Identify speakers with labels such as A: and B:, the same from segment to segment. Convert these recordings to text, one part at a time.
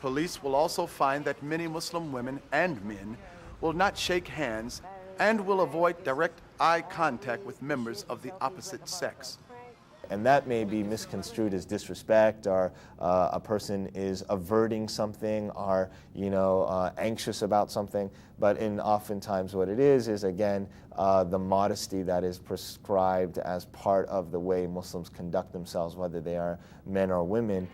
A: Police will also find that many Muslim women and men will not shake hands and will avoid direct eye contact with members of the opposite sex.
B: And that may be misconstrued as disrespect, or a person is averting something, or anxious about something. But oftentimes what it is again the modesty that is prescribed as part of the way Muslims conduct themselves, whether they are men or women.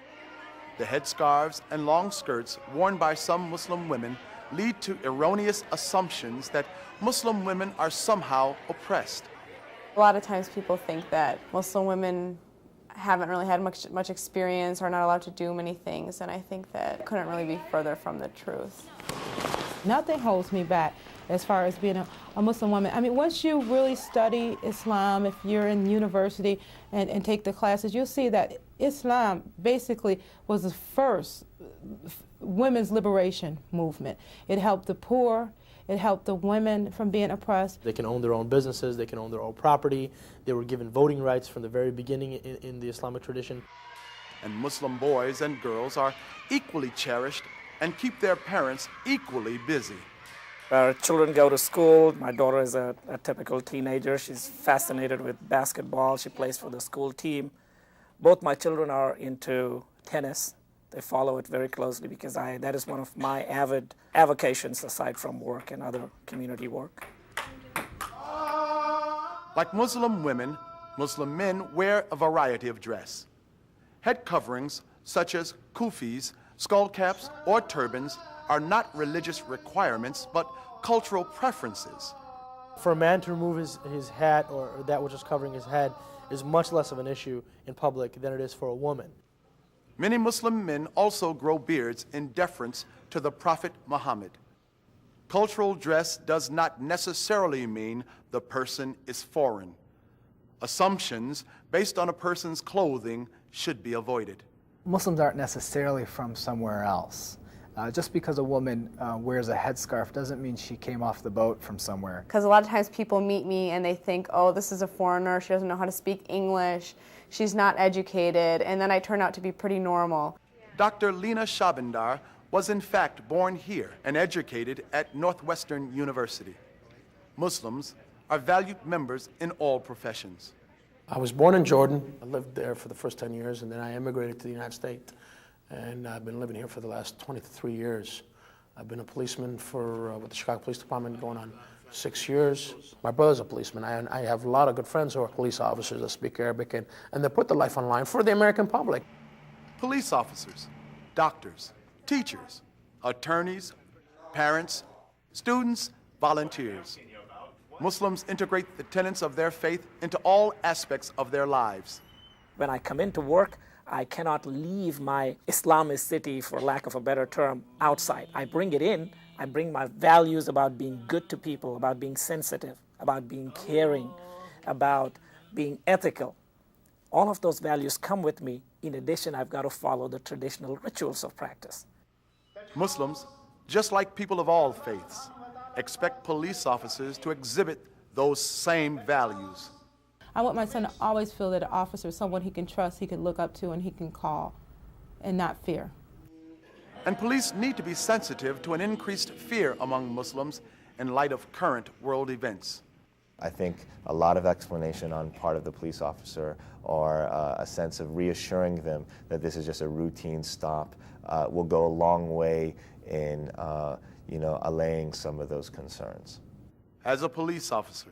A: The headscarves and long skirts worn by some Muslim women lead to erroneous assumptions that Muslim women are somehow oppressed.
C: A lot of times people think that Muslim women haven't really had much experience, or are not allowed to do many things, and I think that couldn't really be further from the truth.
D: Nothing holds me back as far as being a Muslim woman. I mean, once you really study Islam, if you're in university and take the classes, you'll see that Islam basically was the first women's liberation movement. It helped the poor. It helped the women from being oppressed.
E: They can own their own businesses, they can own their own property. They were given voting rights from the very beginning in the Islamic tradition.
A: And Muslim boys and girls are equally cherished and keep their parents equally busy.
F: Our children go to school. My daughter is a typical teenager. She's fascinated with basketball. She plays for the school team. Both my children are into tennis. They follow it very closely because that is one of my avid avocations aside from work and other community work.
A: Like Muslim women, Muslim men wear a variety of dress. Head coverings such as kufis, skull caps, or turbans are not religious requirements but cultural preferences.
E: For a man to remove his hat or that which is covering his head is much less of an issue in public than it is for a woman.
A: Many Muslim men also grow beards in deference to the Prophet Muhammad. Cultural dress does not necessarily mean the person is foreign. Assumptions based on a person's clothing should be avoided.
G: Muslims aren't necessarily from somewhere else. Just because a woman wears a headscarf doesn't mean she came off the boat from somewhere.
C: Because a lot of times people meet me and they think, oh, this is a foreigner, she doesn't know how to speak English, she's not educated, and then I turn out to be pretty normal.
A: Dr. Lena Shabandar was in fact born here and educated at Northwestern University. Muslims are valued members in all professions.
E: I was born in Jordan. I lived there for the first 10 years, and then I immigrated to the United States. And I've been living here for the last 23 years. I've been a policeman with the Chicago Police Department going on 6 years. My brother's a policeman. I have a lot of good friends who are police officers that speak Arabic, and they put their life on line for the American public.
A: Police officers, doctors, teachers, attorneys, parents, students, volunteers. Muslims integrate the tenets of their faith into all aspects of their lives.
F: When I come into work, I cannot leave my Islamicity, for lack of a better term, outside. I bring it in. I bring my values about being good to people, about being sensitive, about being caring, about being ethical. All of those values come with me. In addition, I've got to follow the traditional rituals of practice.
A: Muslims, just like people of all faiths, expect police officers to exhibit those same values.
D: I want my son to always feel that an officer is someone he can trust, he can look up to, and he can call, and not fear.
A: And police need to be sensitive to an increased fear among Muslims in light of current world events.
B: I think a lot of explanation on part of the police officer, or a sense of reassuring them that this is just a routine stop, will go a long way in allaying some of those concerns.
A: As a police officer,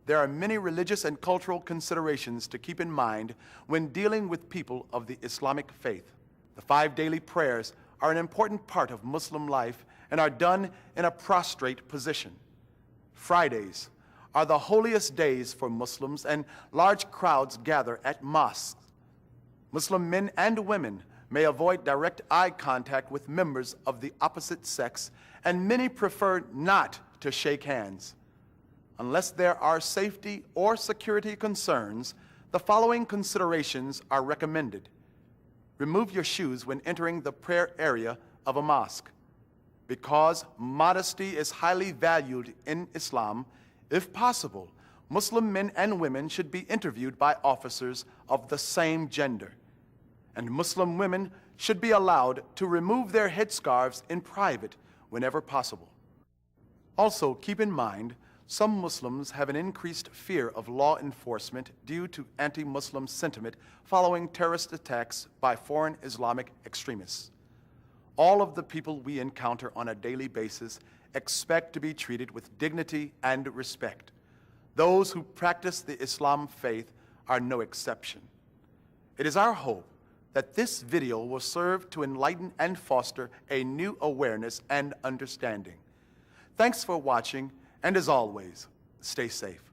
A: there are many religious and cultural considerations to keep in mind when dealing with people of the Islamic faith. The 5 daily prayers are an important part of Muslim life and are done in a prostrate position. Fridays are the holiest days for Muslims, and large crowds gather at mosques. Muslim men and women may avoid direct eye contact with members of the opposite sex, and many prefer not to shake hands. Unless there are safety or security concerns, the following considerations are recommended. Remove your shoes when entering the prayer area of a mosque. Because modesty is highly valued in Islam, if possible, Muslim men and women should be interviewed by officers of the same gender. And Muslim women should be allowed to remove their headscarves in private whenever possible. Also, keep in mind, some Muslims have an increased fear of law enforcement due to anti-Muslim sentiment following terrorist attacks by foreign Islamic extremists. All of the people we encounter on a daily basis expect to be treated with dignity and respect. Those who practice the Islam faith are no exception. It is our hope that this video will serve to enlighten and foster a new awareness and understanding. Thanks for watching, and as always, stay safe.